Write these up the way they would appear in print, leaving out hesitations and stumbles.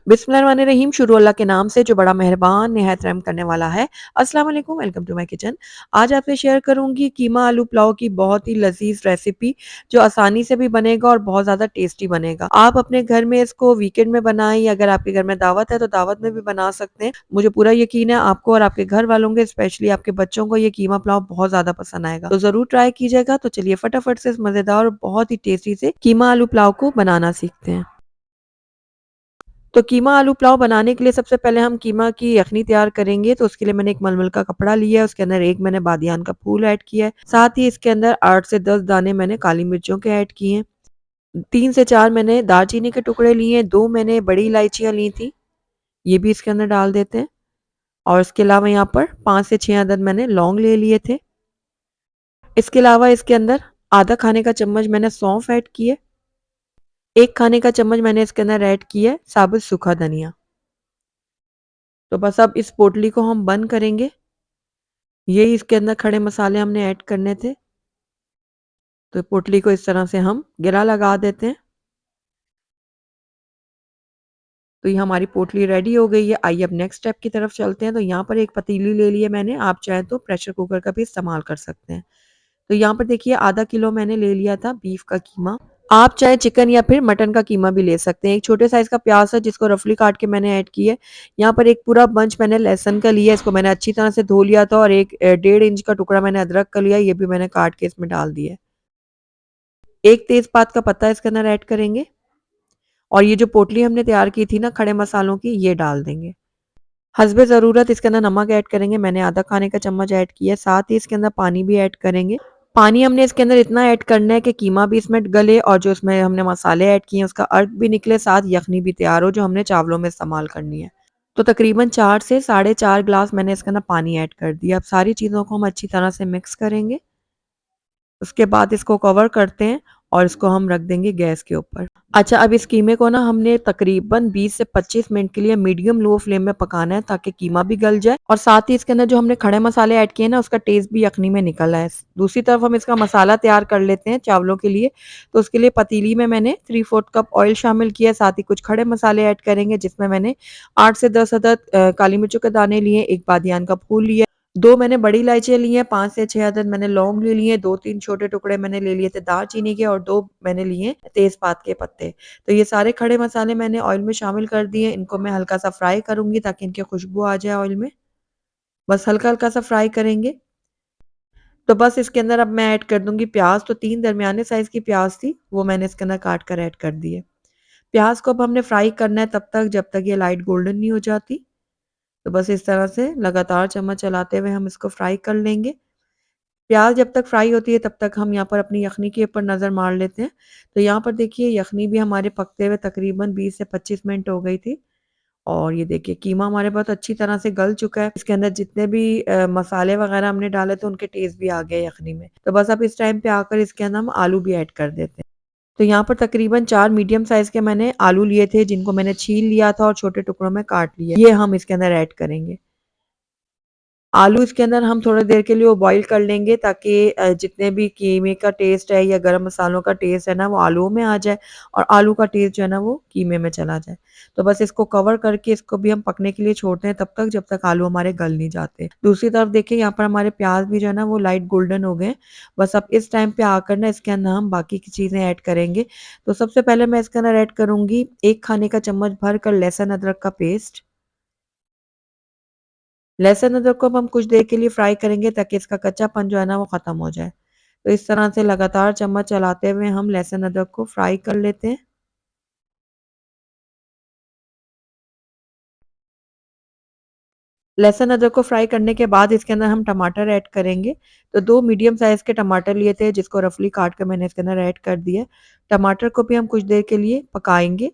बिस्मिल्लाहिर्रहमानिर्रहीम शुरू अल्लाह के नाम से जो बड़ा मेहरबान निहायत रहम करने वाला है। अस्सलाम वालेकुम, वेलकम टू माय किचन। आज आपसे शेयर करूँगी कीमा आलू पुलाव की बहुत ही लज़ीज़ रेसिपी जो आसानी से भी बनेगा और बहुत ज़्यादा टेस्टी बनेगा। आप अपने घर में इसको वीकेंड में बनाएँ या अगर आपके घर में दावत है तो दावत में भी बना सकते हैं। मुझे पूरा यकीन है आपको और आपके घर वालों को स्पेशली आपके बच्चों को ये कीमा पुलाव बहुत ज़्यादा पसंद आएगा। तो ज़रूर ट्राई कीजिएगा। तो चलिए फटाफट से इस मज़ेदार और बहुत ही टेस्टी से कीमा आलू पुलाव को बनाना सीखते हैं। तो कीमा आलू पुलाव बनाने के लिए सबसे पहले हम कीमा की यखनी तैयार करेंगे। तो उसके लिए मैंने एक मलमल का कपड़ा लिया है, उसके अंदर एक मैंने बादियान का फूल ऐड किया है। साथ ही इसके अंदर 8 से 10 दाने मैंने काली मिर्चों के ऐड किए हैं। 3 से 4 मैंने दालचीनी के टुकड़े लिए हैं, 2 मैंने बड़ी इलायचियाँ ली थी, ये भी इसके अंदर डाल देते हैं। और इसके अलावा यहाँ पर 5 से 6 अदद मैंने लौंग ले लिए थे। इसके अलावा इसके अंदर आधा खाने का चम्मच मैंने सौंफ ऐड की है। 1 खाने का चम्मच मैंने इसके अंदर ऐड किया है साबुत सूखा धनिया। तो बस अब इस पोटली को हम बंद करेंगे। यही इसके अंदर खड़े मसाले हमने ऐड करने थे। तो पोटली को इस तरह से हम गिरा लगा देते हैं। तो ये हमारी पोटली रेडी हो गई है। आइए अब नेक्स्ट स्टेप की तरफ चलते हैं। तो यहाँ पर एक पतीली ले ली है मैंने, आप चाहें तो प्रेशर कुकर का भी इस्तेमाल कर सकते हैं। तो यहाँ पर देखिए आधा किलो मैंने ले लिया था बीफ का कीमा। आप चाहे चिकन या फिर मटन का कीमा भी ले सकते हैं। एक छोटे साइज़ का प्याज़ है जिसको रफली काट के मैंने ऐड किया है। यहाँ पर एक पूरा बंच मैंने लहसुन का लिया है, इसको मैंने अच्छी तरह से धो लिया था और एक 1.5 इंच का टुकड़ा मैंने अदरक का लिया है, ये भी मैंने काट के इसमें डाल दिया है। एक तेज़पात का पत्ता इसके अंदर ऐड करेंगे और ये जो पोटली हमने तैयार की थी ना खड़े मसालों की, ये डाल देंगे। हस्बे ज़रूरत इसके अंदर नमक ऐड करेंगे, मैंने आधा खाने का चम्मच ऐड किया है, साथ ही इसके अंदर पानी भी ऐड करेंगे। पानी हमने इसके अंदर इतना ऐड करना है कि कीमा भी इसमें गले और जो इसमें हमने मसाले ऐड किए हैं उसका अर्क भी निकले, साथ यखनी भी तैयार हो जो हमने चावलों में इस्तेमाल करनी है। तो तकरीबन 4 से साढ़े 4 ग्लास मैंने इसके अंदर पानी ऐड कर दिया। अब सारी चीज़ों को हम अच्छी तरह से मिक्स करेंगे। उसके बाद इसको कवर करते हैं और इसको हम रख देंगे गैस के ऊपर। अच्छा, अब इस कीमे को ना हमने तकरीबन 20 से 25 मिनट के लिए मीडियम लो फ्लेम में पकाना है ताकि कीमा भी गल जाए और साथ ही इसके अंदर जो हमने खड़े मसाले ऐड किए ना उसका टेस्ट भी यखनी में निकल आए। दूसरी तरफ हम इसका मसाला तैयार कर लेते हैं चावलों के लिए। तो उसके लिए पतीली में मैंने 3/4 कप ऑयल शामिल किया है, साथ ही कुछ खड़े मसाले ऐड करेंगे जिसमें मैंने 8 से 10 अदद काली मिर्चों के दाने लिए, एक बादियान का फूल लिया, 2 मैंने बड़ी इलायचियाँ ली हैं, 5 से 6 अदद मैंने लौंग ले लिए, 2-3 छोटे टुकड़े मैंने ले लिए थे दालचीनी के और 2 मैंने लिए तेज़पात के पत्ते। तो ये सारे खड़े मसाले मैंने ऑयल में शामिल कर दिए, इनको मैं हल्का-सा फ्राई करूँगी ताकि इनकी खुशबू आ जाए ऑयल में। बस हल्का-हल्का सा फ्राई करेंगे। तो बस इसके अंदर अब मैं ऐड कर दूँगी प्याज़, तो 3 दरमियाने साइज़ की प्याज़ थी, वो मैंने इसके अंदर काट कर ऐड कर दी है। प्याज़ को अब हमने फ्राई करना है तब तक जब तक ये लाइट गोल्डन नहीं हो जाती। तो बस इस तरह से लगातार चम्मच चलाते हुए हम इसको फ्राई कर लेंगे। प्याज़ जब तक फ्राई होती है तब तक हम यहाँ पर अपनी यखनी के ऊपर नज़र मार लेते हैं। तो यहाँ पर देखिए यखनी भी हमारे पकते हुए तकरीबन 20 से 25 मिनट हो गई थी और ये देखिए कीमा हमारे बहुत अच्छी तरह से गल चुका है। इसके अंदर जितने भी मसाले वग़ैरह हमने डाले थे उनके टेस्ट भी आ गए यखनी में। तो बस अब इस टाइम पे आकर इसके अंदर हम आलू भी ऐड कर देते हैं। तो यहाँ पर तकरीबन 4 मीडियम साइज़ के मैंने आलू लिए थे जिनको मैंने छील लिया था और छोटे टुकड़ों में काट लिया। ये हम इसके अंदर ऐड करेंगे। आलू इसके अंदर हम थोड़ी देर के लिए वो बॉईल कर लेंगे ताकि जितने भी कीमे का टेस्ट है या गरम मसालों का टेस्ट है ना वो आलूओं में आ जाए और आलू का टेस्ट जो है ना वो कीमे में चला जाए। तो बस इसको कवर करके इसको भी हम पकने के लिए छोड़ते हैं तब तक जब तक आलू हमारे गल नहीं जाते। दूसरी तरफ देखिए यहाँ पर हमारे प्याज भी जो है ना वो लाइट गोल्डन हो गए। बस अब इस टाइम पे आकर ना इसके अंदर हम बाकी की चीज़ें ऐड करेंगे। तो सबसे पहले मैं इसके अंदर ऐड करूँगी 1 खाने का चम्मच भर कर लहसुन अदरक का पेस्ट। लहसुन अदरक को अब हम कुछ देर के लिए फ्राई करेंगे ताकि इसका कच्चापन जो है ना वो ख़त्म हो जाए। तो इस तरह से लगातार चम्मच चलाते हुए हम लहसुन अदरक को फ्राई कर लेते हैं। लहसुन अदरक को फ्राई करने के बाद इसके अंदर हम टमाटर ऐड करेंगे। तो 2 मीडियम साइज़ के टमाटर लिए थे जिसको रफली काट कर मैंने इसके अंदर ऐड कर दिया। टमाटर को भी हम कुछ देर के लिए पकाएँगे।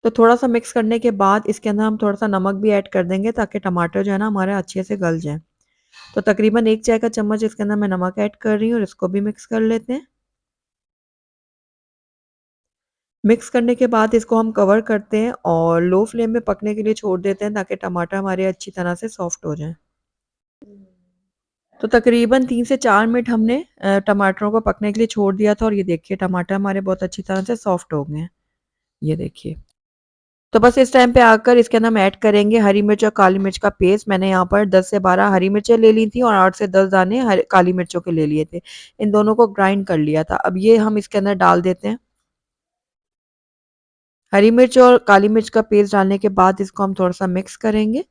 तो थोड़ा-सा मिक्स करने के बाद इसके अंदर हम थोड़ा-सा नमक भी ऐड कर देंगे ताकि टमाटर जो है ना हमारे अच्छे से गल जाएँ। तो तकरीबन 1 चाय का चम्मच इसके अंदर मैं नमक ऐड कर रही हूँ और इसको भी मिक्स कर लेते हैं। मिक्स करने के बाद इसको हम कवर करते हैं और लो फ्लेम में पकने के लिए छोड़ देते हैं ताकि टमाटर हमारे अच्छी तरह से सॉफ्ट हो जाएँ। तो तकरीबन 3 से 4 मिनट हमने टमाटरों को पकने के लिए छोड़ दिया था और ये देखिए टमाटर हमारे बहुत अच्छी तरह से सॉफ्ट हो गए हैं। ये देखिए। तो बस इस टाइम पे आकर इसके अंदर हम ऐड करेंगे हरी मिर्च और काली मिर्च का पेस्ट। मैंने यहाँ पर 10 से 12 हरी मिर्चें ले ली थी और 8 से 10 दाने काली मिर्चों के ले लिए थे। इन दोनों को ग्राइंड कर लिया था। अब ये हम इसके अंदर डाल देते हैं। हरी मिर्च और काली मिर्च का पेस्ट डालने के बाद इसको हम थोड़ा-सा मिक्स करेंगे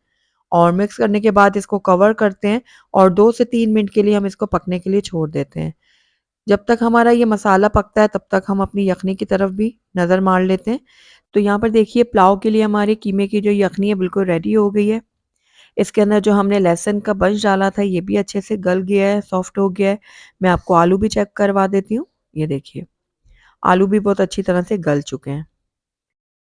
और मिक्स करने के बाद इसको कवर करते हैं और 2 से 3 मिनट के लिए हम इसको पकने के लिए छोड़ देते हैं। जब तक हमारा ये मसाला पकता है तब तक हम अपनी यखनी की तरफ भी नज़र मार लेते हैं। तो यहाँ पर देखिए पुलाव के लिए हमारे कीमे की जो यखनी है बिल्कुल रेडी हो गई है। इसके अंदर जो हमने लहसुन का बंच डाला था ये भी अच्छे से गल गया है, सॉफ्ट हो गया है। मैं आपको आलू भी चेक करवा देती हूँ। ये देखिए, आलू भी बहुत अच्छी तरह से गल चुके हैं।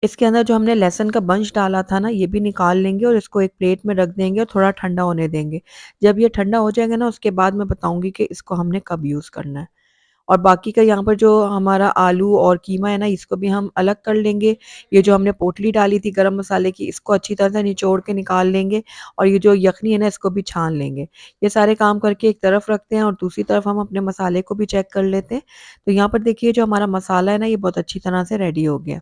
इसके अंदर जो हमने लहसुन का बंच डाला था ना, ये भी निकाल लेंगे और इसको एक प्लेट में रख देंगे और थोड़ा ठंडा होने देंगे। जब ये ठंडा हो जाएगा ना, उसके बाद मैं बताऊँगी कि इसको हमने कब यूज़ करना है। और बाकी का यहाँ पर जो हमारा आलू और कीमा है ना, इसको भी हम अलग कर लेंगे। ये जो हमने पोटली डाली थी गरम मसाले की, इसको अच्छी तरह से निचोड़ के निकाल लेंगे और ये जो यखनी है ना, इसको भी छान लेंगे। ये सारे काम करके एक तरफ रखते हैं और दूसरी तरफ हम अपने मसाले को भी चेक कर लेते हैं। तो यहाँ पर देखिए जो हमारा मसाला है ना, ये बहुत अच्छी तरह से रेडी हो गया।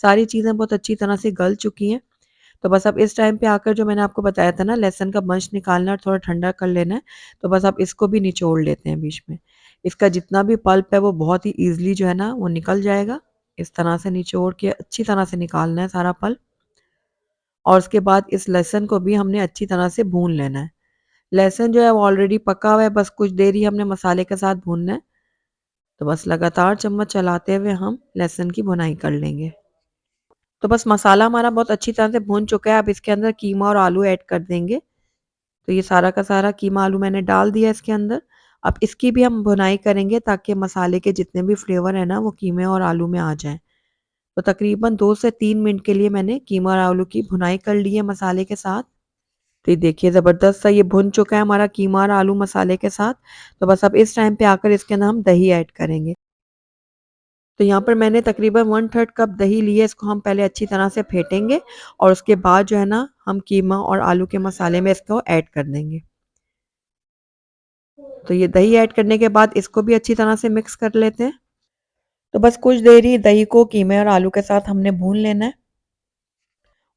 सारी चीज़ें बहुत अच्छी तरह से गल चुकी हैं। तो बस अब इस टाइम पे आकर जो मैंने आपको बताया था ना लहसुन का बंच निकालना है और थोड़ा ठंडा कर लेना है, तो बस अब इसको भी निचोड़ लेते हैं बीच में। इसका जितना भी पल्प है वो बहुत ही ईज़िली जो है ना वो निकल जाएगा। इस तरह से निचोड़ के अच्छी तरह से निकालना है सारा पल्प और उसके बाद इस लहसुन को भी हमने अच्छी तरह से भून लेना है। लहसुन जो है वो ऑलरेडी पका हुआ है, बस कुछ देर ही हमने मसाले के साथ भूनना है। तो बस लगातार चम्मच चलाते हुए हम लहसुन की भुनाई कर लेंगे। तो बस मसाला हमारा बहुत अच्छी तरह से भून चुका है, अब इसके अंदर कीमा और आलू ऐड कर देंगे। तो ये सारा का सारा कीमा आलू मैंने डाल दिया इसके अंदर। अब इसकी भी हम भुनाई करेंगे ताकि मसाले के जितने भी फ्लेवर है ना वो कीमे और आलू में आ जाएँ। तो तकरीबन 2 से 3 मिनट के लिए मैंने कीमा और आलू की भुनाई कर ली है मसाले के साथ। तो ये देखिए ज़बरदस्त सा ये भुन चुका है हमारा कीमा और आलू मसाले के साथ। तो बस अब इस टाइम पे आकर इसके अंदर हम दही ऐड करेंगे। तो यहाँ पर मैंने तकरीबन 1/3 कप दही ली है, इसको हम पहले अच्छी तरह से फेंटेंगे और उसके बाद जो है ना हम कीमा और आलू के मसाले में इसको ऐड कर देंगे। तो ये दही ऐड करने के बाद इसको भी अच्छी तरह से मिक्स कर लेते हैं। तो बस कुछ देर ही दही को कीमे और आलू के साथ हमने भून लेना है।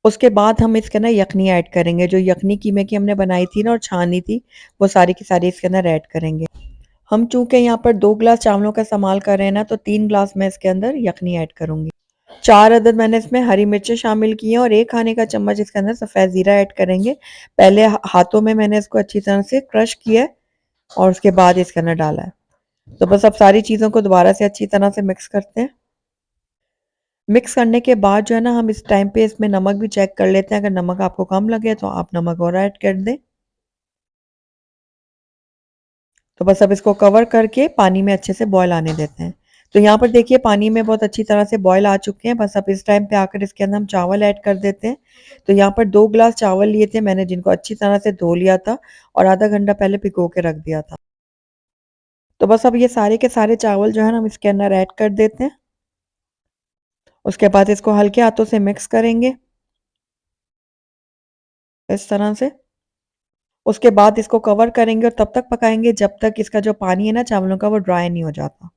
उसके बाद हम इसके अंदर यखनी ऐड करेंगे। जो यखनी कीमे की हमने बनाई थी ना और छानी थी, वो सारी की सारी इसके अंदर ऐड करेंगे। हम चूँकि यहाँ पर 2 ग्लास चावलों का इस्तेमाल कर रहे हैं ना, तो 3 ग्लास मैं इसके अंदर यखनी ऐड करूँगी। 4 अदद मैंने इसमें हरी मिर्चें शामिल की हैं और 1 खाने का चम्मच इसके अंदर सफ़ेद ज़ीरा ऐड करेंगे। पहले हाथों में मैंने इसको अच्छी तरह से क्रश किया है और उसके बाद इसके अंदर डाला है। तो बस अब सारी चीज़ों को दोबारा से अच्छी तरह से मिक्स करते हैं। मिक्स करने के बाद जो है ना हम इस टाइम पे इसमें नमक भी चेक कर लेते हैं। अगर नमक आपको कम लगे तो आप नमक और ऐड कर दें। तो बस अब इसको कवर करके पानी में अच्छे से बॉयल आने देते हैं। तो यहाँ पर देखिए पानी में बहुत अच्छी तरह से बॉयल आ चुके हैं। बस अब इस टाइम पे आकर इसके अंदर हम चावल ऐड कर देते हैं। तो यहाँ पर 2 ग्लास चावल लिए थे मैंने, जिनको अच्छी तरह से धो लिया था और आधा घंटा पहले भिगो के रख दिया था। तो बस अब ये सारे के सारे चावल जो है ना हम इसके अंदर ऐड कर देते हैं। उसके बाद इसको हल्के हाथों से मिक्स करेंगे इस तरह से। उसके बाद इसको कवर करेंगे और तब तक पकाएंगे जब तक इसका जो पानी है ना चावलों का वो ड्राई नहीं हो जाता।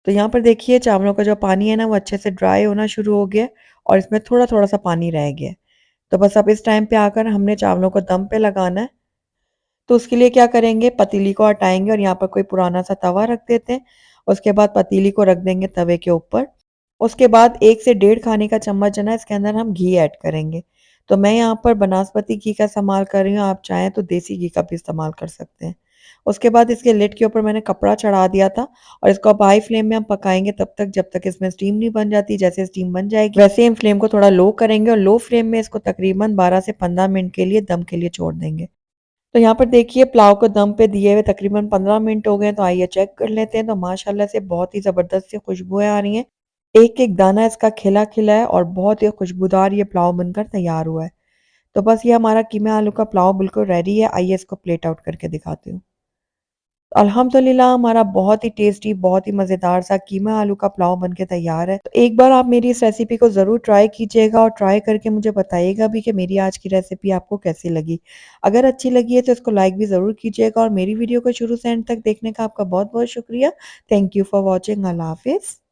तो यहाँ पर देखिए चावलों का जो पानी है ना वो अच्छे से ड्राई होना शुरू हो गया है और इसमें थोड़ा-थोड़ा सा पानी रह गया है। तो बस अब इस टाइम पे आकर हमने चावलों को दम पे लगाना है। तो उसके लिए क्या करेंगे, पतीली को हटाएँगे और यहाँ पर कोई पुराना सा तवा रख देते हैं। उसके बाद पतीली को रख देंगे तवे के ऊपर। उसके बाद 1 से डेढ़ खाने का चम्मच है ना इसके अंदर हम घी ऐड करेंगे। तो मैं यहाँ पर बनास्पति घी का इस्तेमाल कर रही हूँ, आप चाहें तो देसी घी का भी इस्तेमाल कर सकते हैं। उसके बाद इसके लिड के ऊपर मैंने कपड़ा चढ़ा दिया था और इसको अब हाई फ्लेम में हम पकाएँगे तब तक जब तक इसमें स्टीम नहीं बन जाती। जैसे स्टीम बन जाएगी वैसे ही हम फ्लेम को थोड़ा लो करेंगे और लो फ्लेम में इसको तकरीबन 12 से 15 मिनट के लिए दम के लिए छोड़ देंगे। तो यहाँ पर देखिए पुलाव को दम पे दिए हुए तकरीबन 15 मिनट हो गए हैं, तो आइए चेक कर लेते हैं। तो माशाल्लाह से बहुत ही ज़बरदस्त सी खुशबुएँ आ रही हैं। एक-एक दाना इसका खिला-खिला है और बहुत ही खुशबूदार ये पुलाव बनकर तैयार हुआ है। तो बस ये हमारा कीमा आलू का पुलाव बिल्कुल रेडी है। आइए इसको प्लेट आउट करके दिखाती हूँ। अल्हम्दुलिल्लाह हमारा बहुत ही टेस्टी, बहुत ही मज़ेदार सा कीमा आलू का पुलाव बन के तैयार है। तो एक बार आप मेरी इस रेसिपी को ज़रूर ट्राई कीजिएगा और ट्राई करके मुझे बताइएगा भी कि मेरी आज की रेसिपी आपको कैसी लगी। अगर अच्छी लगी है तो इसको लाइक भी ज़रूर कीजिएगा और मेरी वीडियो को शुरू से एंड तक देखने का आपका बहुत-बहुत शुक्रिया। Thank you for watching. अल्लाह हाफ़िज़।